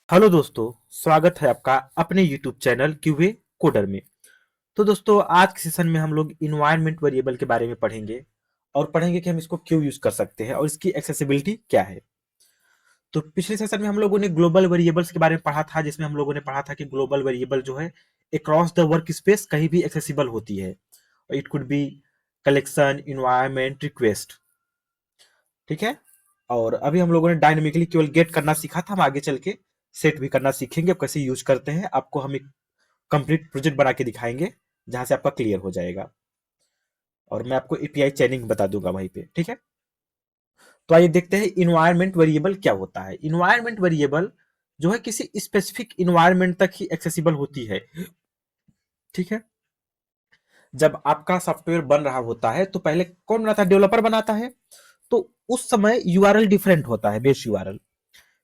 Hello दोस्तों, स्वागत है आपका अपने YouTube चैनल क्यूए कोडर में। तो दोस्तों, आज के सेशन में हम लोग इन्वायरमेंट वेरिएबल के बारे में पढ़ेंगे और पढ़ेंगे कि हम इसको क्यों यूज कर सकते हैं और इसकी एक्सेसिबिलिटी क्या है। तो पिछले सेशन में हम लोगों ने ग्लोबल वेरिएबल्स के बारे में पढ़ा था, जिसमें हम लोगों ने पढ़ा था कि ग्लोबल वेरिएबल जो है अक्रॉस द वर्क स्पेस कहीं भी एक्सेसिबल होती है। It could be collection, environment, request. ठीक है। और अभी हम लोगों ने डायनेमिकली केवल गेट करना सीखा था। हम आगे चल के सेट भी करना सीखेंगे, अब कैसे यूज करते हैं आपको हम एक कंप्लीट प्रोजेक्ट बना के दिखाएंगे जहां से आपका क्लियर हो जाएगा। और मैं आपको एपीआई चैनिंग बता दूंगा वहीं पे। ठीक है। तो आइए देखते हैं इन्वायरमेंट वेरिएबल क्या होता है। इन्वायरमेंट वेरिएबल जो है किसी स्पेसिफिक इन्वायरमेंट तक ही एक्सेसिबल होती है। ठीक है। जब आपका सॉफ्टवेयर बन रहा होता है तो पहले कौन बनाता है? डेवलपर बनाता है। तो उस समय यूआरएल डिफरेंट होता है, बेस यूआरएल।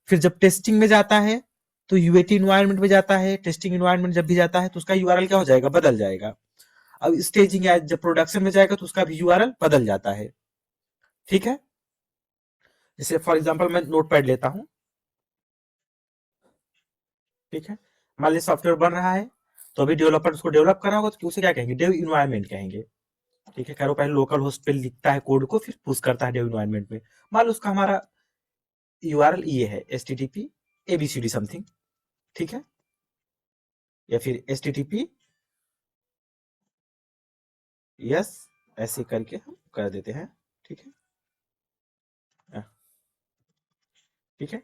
फिर जब टेस्टिंग में जाता है तो यूएटी इन्वायरमेंट में जाता है। टेस्टिंग इन्वायरमेंट जब भी जाता है तो उसका यूआरएल क्या हो जाएगा? बदल जाएगा। अब स्टेजिंग या जब प्रोडक्शन में जाएगा तो उसका भी यूआरएल बदल जाता है। ठीक है। जैसे फॉर एग्जांपल मैं नोटपैड लेता हूं। ठीक है। मान लीजिए सॉफ्टवेयर बन रहा है, तो अभी डेवलपर उसको डेवलप कर रहा होगा तो उसे क्या कहेंगे? डेव इन्वायरमेंट कहेंगे। ठीक है। खैर, पहले लोकल होस्ट पे लिखता है कोड को, फिर पुश करता है डेव इन्वायरमेंट में। मान लो उसका हमारा यूआरएल ये है, http abcd समथिंग। ठीक है। या फिर http यस, ऐसे करके हम कर देते हैं। ठीक है। ठीक है।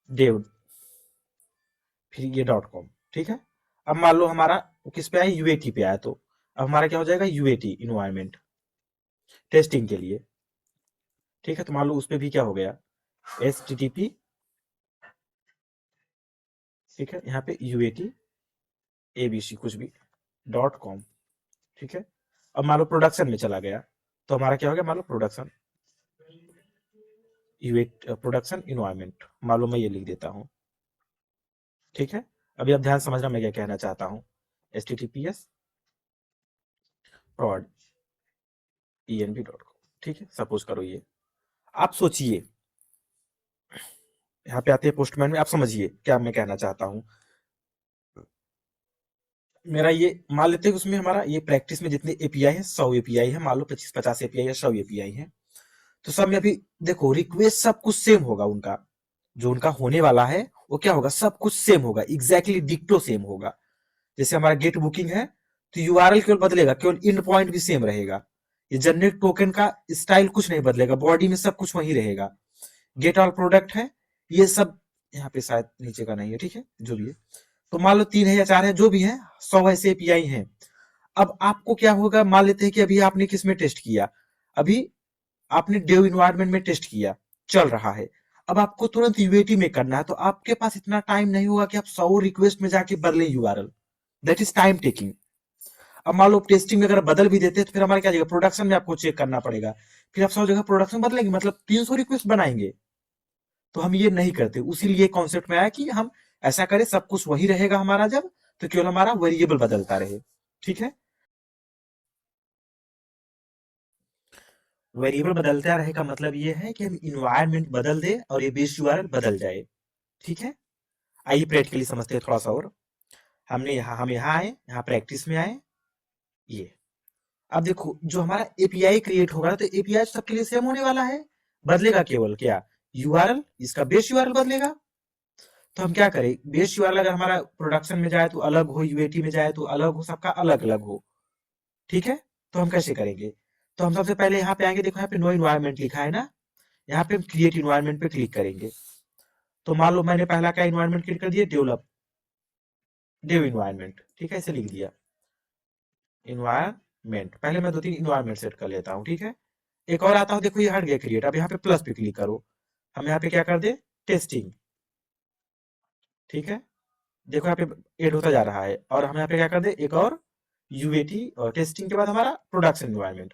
डेव, फिर ये डॉट कॉम। ठीक है। अब मान लो हमारा किस पे आया? यूएटी पे आया। तो अब हमारा क्या हो जाएगा? यूएटी इन्वायरमेंट टेस्टिंग के लिए। ठीक है। तो मान लो उस पे भी क्या हो गया? H T T P. ठीक है। यहाँ पे यूएटी एबीसी कुछ भी डॉट कॉम। ठीक है। अब मान लो प्रोडक्शन में चला गया तो हमारा क्या हो गया? मान लो प्रोडक्शन यूएट प्रोडक्शन इन्वायरमेंट। मान लो मैं ये लिख देता हूँ। ठीक है। अभी आप ध्यान समझना मैं क्या कहना चाहता हूँ। H T T P S prod env.com। ठीक है। सपोज करो ये, आप सोचिए, यहाँ पे आते हैं पोस्टमैन में। आप समझिए क्या मैं कहना चाहता हूँ। मेरा ये मान लेते हैं कि उसमें हमारा ये प्रैक्टिस में जितने एपीआई है 100 एपीआई है। मान लो 25-50 एपीआई या 100 एपीआई है। तो सब में अभी देखो रिक्वेस्ट सब कुछ सेम होगा। उनका जो उनका होने वाला है वो क्या होगा? सब कुछ सेम होगा, एग्जैक्टली डिक्टो सेम होगा। जैसे हमारा गेट बुकिंग है तो यूआरएल केवल बदलेगा, केवल इंड पॉइंट भी सेम रहेगा। ये जनरेट टोकन का स्टाइल कुछ नहीं बदलेगा, बॉडी में सब कुछ वही रहेगा। गेट ऑल प्रोडक्ट है, ये सब यहाँ पे शायद नीचे का नहीं है। ठीक है। जो भी है, तो मान लो 3 है या 4 है, जो भी है 100 ऐसे एपीआई हैं। अब आपको क्या होगा? मान लेते हैं कि अभी आपने किस में टेस्ट किया? अभी आपने डेव इन्वायरमेंट में टेस्ट किया, चल रहा है। अब आपको तुरंत यूएटी में करना है तो आपके पास इतना टाइम नहीं होगा कि आप 100 रिक्वेस्ट में जाके बदलें URL. That is time taking. अब मान लो टेस्टिंग में अगर बदल भी देते तो फिर हमारे क्या जाएगा? प्रोडक्शन में आपको चेक करना पड़ेगा। फिर आप 100 जगह प्रोडक्शन बदलेंगे, मतलब 300 रिक्वेस्ट बनाएंगे। तो हम ये नहीं करते, उसीलिए कॉन्सेप्ट में आया कि हम ऐसा करें सब कुछ वही रहेगा हमारा जब, तो केवल हमारा वेरिएबल बदलता रहे। ठीक है। वेरिएबल बदलता रहे का मतलब ये है कि हम इन्वायरमेंट बदल दे और ये बेस यूआरएल बदल जाए। ठीक है। आइए प्रैक्टिकली समझते हैं थोड़ा सा और। हम यहाँ आए, यहाँ प्रैक्टिस में आए। ये अब देखो जो हमारा एपीआई क्रिएट होगा तो एपीआई सबके लिए सेम होने वाला है। बदलेगा केवल क्या? यूआरएल, इसका बेस यूआरएल बदलेगा। तो हम क्या करें? बेस यूआरएल अगर हमारा प्रोडक्शन में जाए तो अलग हो, यूएटी में जाए तो अलग हो, सबका अलग अलग हो। ठीक है। तो हम कैसे करेंगे? तो हम सबसे पहले यहाँ पे आएंगे। देखो यहाँ पे नो इन्वायरमेंट लिखा है ना, यहाँ पे हम क्रिएट इन्वायरमेंट पे क्लिक करेंगे। तो मान लो मैंने पहला क्या इन्वायरमेंट क्रिएट कर दिया? Develop dev environment. ठीक है। ऐसे लिख दिया इन्वायरमेंट। पहले मैं 2-3 इन्वायरमेंट सेट कर लेता हूँ। ठीक है। एक और आता हूँ, देखो ये हट गया क्रिएट। अब यहाँ पे प्लस पे क्लिक करो। हम यहाँ पे क्या कर दे? टेस्टिंग। ठीक है। देखो यहाँ पे एड होता जा रहा है और हम यहाँ पे क्या कर दे? एक और यूएटी, और टेस्टिंग के बाद हमारा प्रोडक्शन इन्वायरमेंट।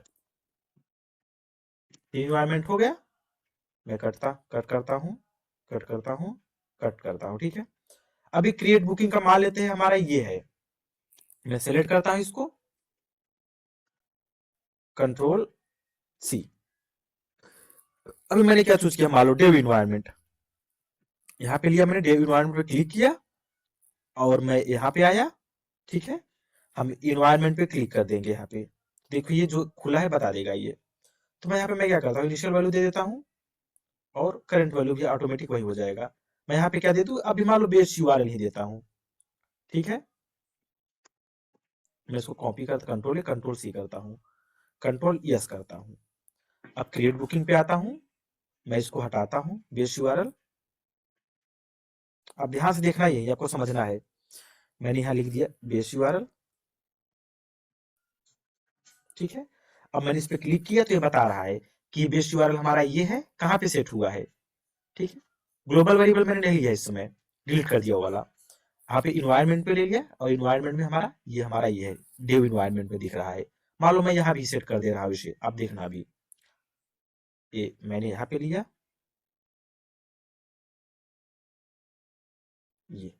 इन्वायरमेंट हो गया। मैं कट करता हूँ, कट करता हूँ, कट करता हूँ। ठीक है। अभी क्रिएट बुकिंग का मान लेते हैं हमारा ये है। मैं सेलेक्ट करता हूँ इसको, कंट्रोल सी। अभी मैंने क्या चूज किया? मान लो डेव इन्वायरमेंट। यहाँ पे लिया मैंने, डेव इन्वायरमेंट पे क्लिक किया और मैं यहाँ पे आया। ठीक है, हम इन्वायरमेंट पे क्लिक कर देंगे। यहाँ पे देखो ये जो खुला है बता देगा ये। तो मैं यहाँ पे मैं क्या करता हूँ, इनिशियल वैल्यू दे देता हूँ और करंट वैल्यू भी ऑटोमेटिक वही हो जाएगा। मैं यहाँ पे क्या दे दूँ, अभी मान लो बेस यूआरएल ही देता हूँ। ठीक है, मैं इसको कॉपी कर कंट्रोल सी करता हूँ, कंट्रोल यस करता हूँ। अब क्रिएट बुकिंग पे आता हूँ, मैं इसको हटाता हूँ बेस यूआरएल। अब ध्यान से देखना, यही आपको समझना है। मैंने यहाँ लिख दिया बेस यूआरएल। ठीक है, अब मैंने इस पे क्लिक किया तो ये बता रहा है कि बेस यूआरएल हमारा ये है, कहाँ पे सेट हुआ है। ठीक है, ग्लोबल वेरिएबल मैंने नहीं लिया इस समय, डिलीट कर दिया वो वाला। यहाँ पे इन्वायरमेंट पे ले लिया और इन्वायरमेंट में हमारा ये है, डेव इन्वायरमेंट पे दिख रहा है। मान लो मैं यहाँ भी सेट कर दे रहा हूँ इसे, आप देखना अभी, ये मैंने यहाँ पे लिया ये।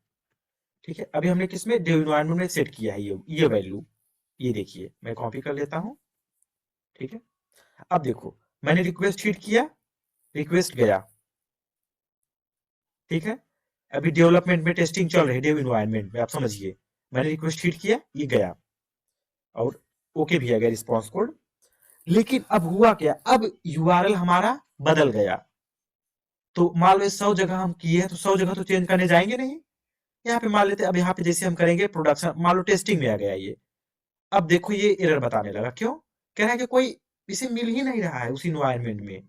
ठीक है, अभी हमने किसमें, डेव इन्वायरमेंट में सेट किया है ये वैल्यू। ये देखिए मैं कॉपी कर लेता हूँ। ठीक है, अब देखो मैंने रिक्वेस्ट हिट किया, रिक्वेस्ट गया। ठीक है, अभी डेवलपमेंट में टेस्टिंग चल रही है डेव इन्वायरमेंट में, आप समझिए। मैंने रिक्वेस्ट हिट किया, ये गया और ओके भी आ गया रिस्पॉन्स कोड। लेकिन अब हुआ क्या, अब यूआरएल हमारा बदल गया। तो मान लो 100 जगह हम किए हैं तो 100 जगह तो चेंज करने जाएंगे नहीं। यहाँ पे मान लेते हैं, अब यहाँ पे जैसे हम करेंगे प्रोडक्शन, मान लो टेस्टिंग में आ गया ये। अब देखो ये एरर बताने लगा, क्यों, कह रहा है कि कोई इसे मिल ही नहीं रहा है उस इन्वायरमेंट में।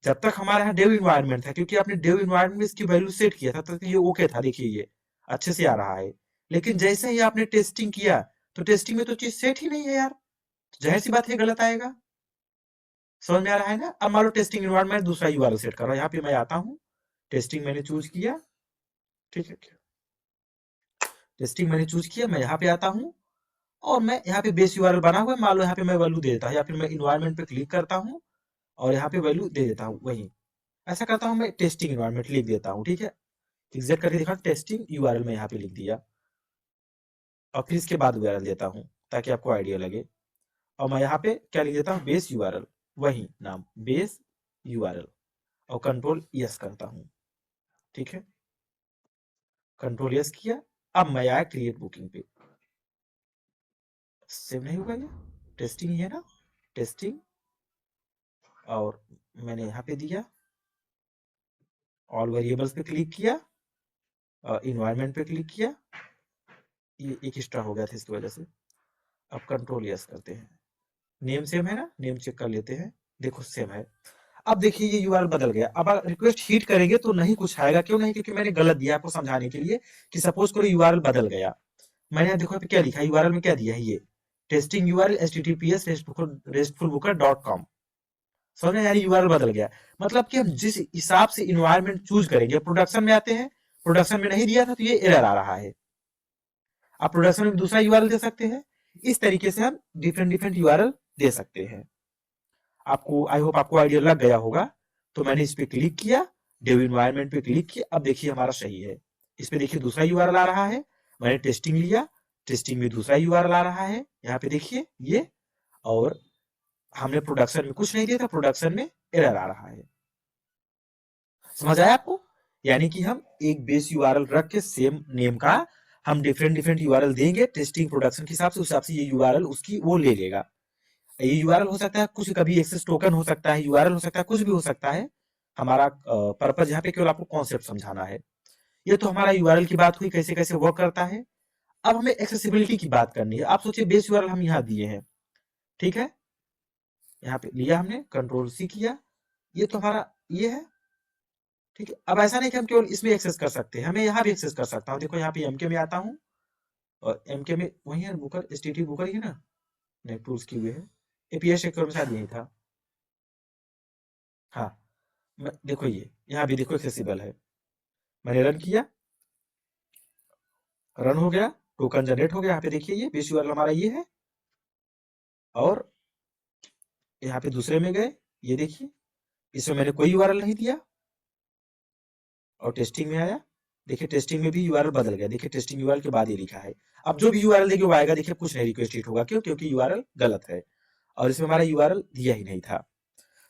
जब तक हमारे यहाँ डेव इन्वायरमेंट था, क्योंकि आपने डेव इन्वायरमेंट में इसकी वैल्यू सेट किया था, तब तक ये ओके था। देखिए ये अच्छे से आ रहा है। लेकिन जैसे ही आपने टेस्टिंग किया तो टेस्टिंग में तो चीज सेट ही नहीं है यार, जाहिर सी बात है गलत आएगा। समझ में आ रहा है ना। अब मान लो टेस्टिंग इन्वायरमेंट दूसरा यूआरएल सेट कर रहा है, यहाँ पे मैं आता हूँ, टेस्टिंग मैंने चूज किया। ठीक है, टेस्टिंग मैंने चूज किया, मैं यहाँ पे आता हूँ और मैं यहाँ पे बेस यूआरएल बना हुआ है, मान लो यहाँ पे मैं वैल्यू दे देता हूँ, या फिर मैं इन्वायरमेंट पे क्लिक करता हूँ और यहाँ पे वैल्यू दे देता हूँ वही। ऐसा करता हूँ, मैं टेस्टिंग इन्वायरमेंट लिख देता हूँ। ठीक है, एग्जैक्ट करके दिखा, टेस्टिंग यूआरएल में यहाँ पे लिख दिया और फिर इसके बाद यूआरएल देता हूँ ताकि आपको आइडिया लगे। और मैं यहाँ पे क्या लिख देता हूँ, बेस यूआरएल, वही नाम बेस यूआरएल, और कंट्रोल यस करता हूँ। ठीक है, कंट्रोल यस किया। अब मैं आया क्रिएट बुकिंग पे, सेव नहीं होगा ये, टेस्टिंग ही है ना, टेस्टिंग। और मैंने यहाँ पे दिया, ऑल वेरिएबल्स पे क्लिक किया, इन्वायरमेंट पे क्लिक किया, ये एक एक्स्ट्रा हो गया था इसकी वजह से। अब कंट्रोल यस करते हैं, नेम सेम है ना, नेम चेक कर लेते हैं, देखो सेम है। अब देखिए ये यूआरएल बदल गया। अब अगर रिक्वेस्ट हिट करेंगे तो नहीं कुछ आएगा, क्यों नहीं, क्योंकि मैंने गलत दिया आपको समझाने के लिए कि सपोज करो यूआरएल बदल गया। मैंने यहाँ देखो यहाँ पे क्या लिखा है, यूआरएल में क्या दिया है, ये टेस्टिंग यूआरएल https restfulbooker.com। समझ में, यानी यूआरएल बदल गया। मतलब कि हम जिस हिसाब से इन्वायरमेंट चूज करेंगे, प्रोडक्शन में आते हैं, प्रोडक्शन में नहीं दिया था तो ये एरर आ रहा है। आप प्रोडक्शन में दूसरा यूआरएल दे सकते हैं। इस तरीके से हम डिफरेंट डिफरेंट यूआरएल दे सकते हैं। आपको, आई होप आपको आइडिया लग गया होगा। तो मैंने इस पे क्लिक किया, डेव इन्वायरमेंट पे क्लिक किया, अब देखिए हमारा सही है। इस पे देखिए दूसरा यूआरएल आ रहा है, मैंने टेस्टिंग लिया, टेस्टिंग में दूसरा यूआरएल आ रहा है, यहाँ पे देखिए ये। और हमने प्रोडक्शन में कुछ नहीं दिया था, प्रोडक्शन में एरर आ रहा है। समझ आया आपको। यानी कि हम एक बेस यूआरएल रख के सेम नेम का हम डिफरेंट डिफरेंट यूआरएल देंगे, टेस्टिंग प्रोडक्शन के हिसाब से, उस हिसाब से ये यूआरएल उसकी वो ले लेगा। ये यूआरएल हो सकता है कुछ, कभी एक्सेस टोकन हो सकता है, यूआरएल हो सकता है, कुछ भी हो सकता है। हमारा पर्पज यहाँ पे केवल आपको कॉन्सेप्ट समझाना है। ये तो हमारा यूआरएल की बात हुई, कैसे कैसे वर्क करता है। अब हमें एक्सेसिबिलिटी की बात करनी है। आप सोचिए बेस यूआरएल हम यहाँ दिए हैं, ठीक है, यहाँ पे लिया हमने, कंट्रोल सी किया, ये तो हमारा ये है। ठीक है, अब ऐसा नहीं कि हम केवल इसमें एक्सेस कर सकते हैं, हमें यहाँ भी एक्सेस कर सकता हूँ। देखो यहाँ पे एमके में आता हूँ और एमके में वही है बुकर, एसटीटी बुकर ही है ना, नेट टूल्स की हुए है, एपीआई सेक्टर में शायद यही था। हाँ, देखो ये यहाँ भी देखो एक्सेसिबल है। मैंने रन किया, रन हो गया, टोकन जनरेट हो गया। यहाँ पे देखिए ये बेस यूआरएल हमारा ये है। और यहाँ पे दूसरे में गए, ये देखिए इसमें मैंने कोई यूआरएल नहीं दिया और टेस्टिंग में आया, देखिए टेस्टिंग में भी यूआरएल बदल गया। देखिए टेस्टिंग यूआरएल के बाद ये लिखा है। अब जो भी यूआरएल देखिए वो आएगा, देखिए कुछ नहीं रिक्वेस्ट हिट होगा, क्यों, क्योंकि यूआरएल गलत है और इसमें हमारा यूआरएल दिया ही नहीं था।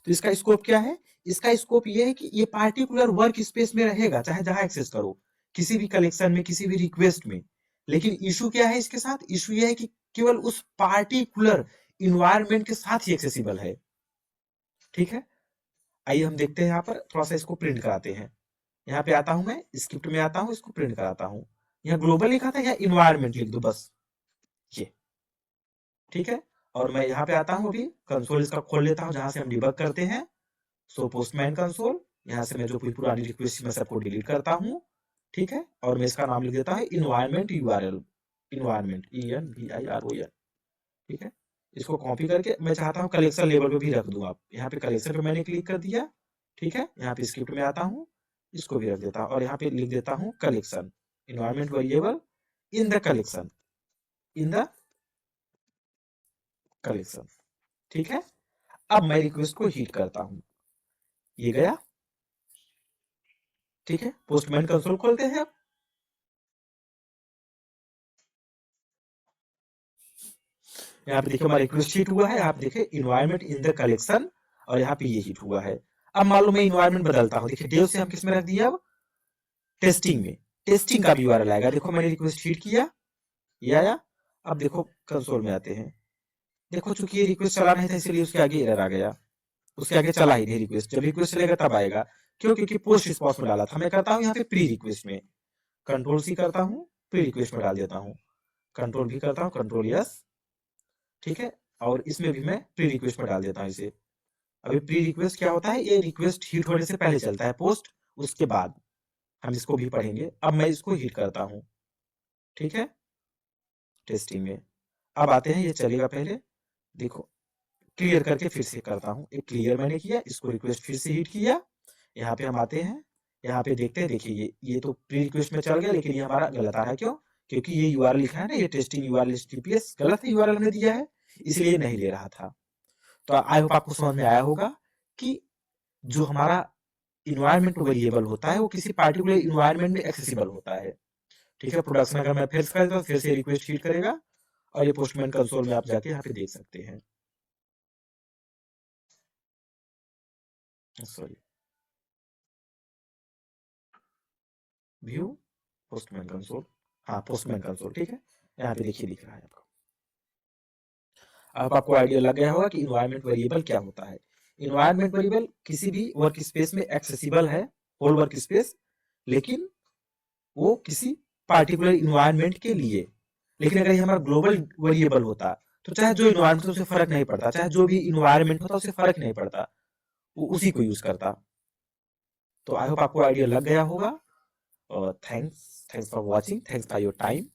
तो इसका स्कोप क्या है? इसका स्कोप ये है कि ये पार्टिकुलर वर्क स्पेस में रहेगा, चाहे जहां एक्सेस करो, किसी भी कलेक्शन में, किसी भी रिक्वेस्ट में। लेकिन इशू क्या है इसके साथ? इशू ये है कि केवल उस पार्टिकुलर इन्वायरमेंट के साथ ही एक्सेसिबल है। ठीक है, आइए हम देखते हैं यहाँ पर, थोड़ा सा इसको प्रिंट कराते हैं। यहाँ पे आता हूं मैं, स्क्रिप्ट में आता हूं, इसको प्रिंट कराता हूं। यहाँ ग्लोबल लिखा था, यहाँ इन्वायरमेंट लिख दो बस, ये ठीक है। और मैं यहाँ पे आता हूँ, अभी कंसोल इसका खोल लेता हूँ जहां से हम डिबग करते हैं। सो पोस्टमैन कंसोल, यहाँ से मैं जो कोई पुरानी रिक्वेस्ट मैं सबको डिलीट करता हूँ। ठीक है, और मैं इसका नाम लिख देता हूँ इन्वायरमेंट यूआरएल, इन्वायरमेंट ENVIRON। ठीक है, इसको कॉपी करके मैं चाहता हूँ कलेक्शन लेवल पे भी रख दूं। आप यहाँ पे कलेक्शन पे मैंने क्लिक कर दिया। ठीक है, यहाँ पे स्क्रिप्ट में आता हूँ, इसको भी रख देता हूँ और यहाँ पे लिख देता हूँ collection, environment variable in the collection, in the collection. ठीक है, अब मैं रिक्वेस्ट को हीट करता हूँ, ये गया। ठीक है, पोस्टमैन कंसोल खोलते हैं अब। यहाँ पे देखिए हमारा रिक्वेस्ट हीट हुआ है, यहाँ पे देखिए इन्वायरमेंट इन द कलेक्शन, और यहाँ पे ये हीट हुआ है। अब मान लो मैं इन्वायरमेंट बदलता हूँ, देखिए डेव से हम किसमें रख दिया, अब टेस्टिंग में। टेस्टिंग का भी यूआरएल आएगा। देखो मैंने रिक्वेस्ट हीट किया, ये आया। अब देखो कंसोल में आते हैं, देखो चूंकि ये रिक्वेस्ट चला नहीं था इसलिए उसके आगे एरर आ गया, उसके आगे चला ही नहीं रिक्वेस्ट। जब रिक्वेस्ट चलेगा तब आएगा, क्यों? क्योंकि पोस्ट रिस्पॉन्स में डाला था। मैं करता हूँ यहाँ पे प्री रिक्वेस्ट में, कंट्रोल C करता हूँ, प्री रिक्वेस्ट में डाल देता हूँ, कंट्रोल V करता हूँ, कंट्रोल S। ठीक है, और इसमें भी मैं प्री रिक्वेस्ट में डाल देता हूँ इसे। अभी प्री रिक्वेस्ट क्या होता है? ये रिक्वेस्ट हीट होने से पहले चलता है, पोस्ट उसके बाद। हम इसको भी पढ़ेंगे। अब मैं इसको हीट करता हूँ, ठीक है, टेस्टिंग में। अब आते हैं, ये चलेगा पहले, देखो क्लियर करके फिर से करता हूँ। एक क्लियर मैंने किया, इसको रिक्वेस्ट फिर से हिट किया। यहाँ पे हम आते हैं, यहाँ पे देखते हैं, देखिए ये तो प्री रिक्वेस्ट में चल गया, लेकिन ये हमारा गलत आ रहा है। क्यों? क्योंकि ये यूआरएल लिखा है ना, ये टेस्टिंग यूआरएल HTTPS गलत है, यूआरएल हमने दिया है, इसलिए नहीं ले रहा था। तो आई होप आपको समझ में आया होगा कि जो हमारा इन्वायरमेंट वेरिएबल होता है वो किसी पार्टिकुलर इन्वायरमेंट में एक्सेसिबल होता है। ठीक है, प्रोडक्शन अगर मैं फिर कर देता हूँ, फिर से रिक्वेस्ट हिट करेगा, और ये पोस्टमैन कंसोल में आप जाके यहाँ पे देख सकते हैं। सॉरी, व्यू पोस्टमैन कंसोल, हाँ पोस्टमैन कंसोल। ठीक है, यहाँ पे देखिए लिख रहा है आपको। अब आपको आइडिया लग गया होगा कि इन्वायरमेंट वेरिएबल क्या होता है। इन्वायरमेंट वेरिएबल किसी भी वर्क स्पेस में एक्सेसिबल है, होल वर्क स्पेस, लेकिन वो किसी पार्टिकुलर इन्वायरमेंट के लिए। लेकिन अगर ये हमारा ग्लोबल वेरिएबल होता तो चाहे जो इन्वायरमेंट हो उसे फर्क नहीं पड़ता, चाहे जो भी इन्वायरमेंट होता उसे फर्क नहीं पड़ता, वो उसी को यूज करता। तो आई होप आपको आइडिया लग गया होगा। और thanks for watching, thanks for your time.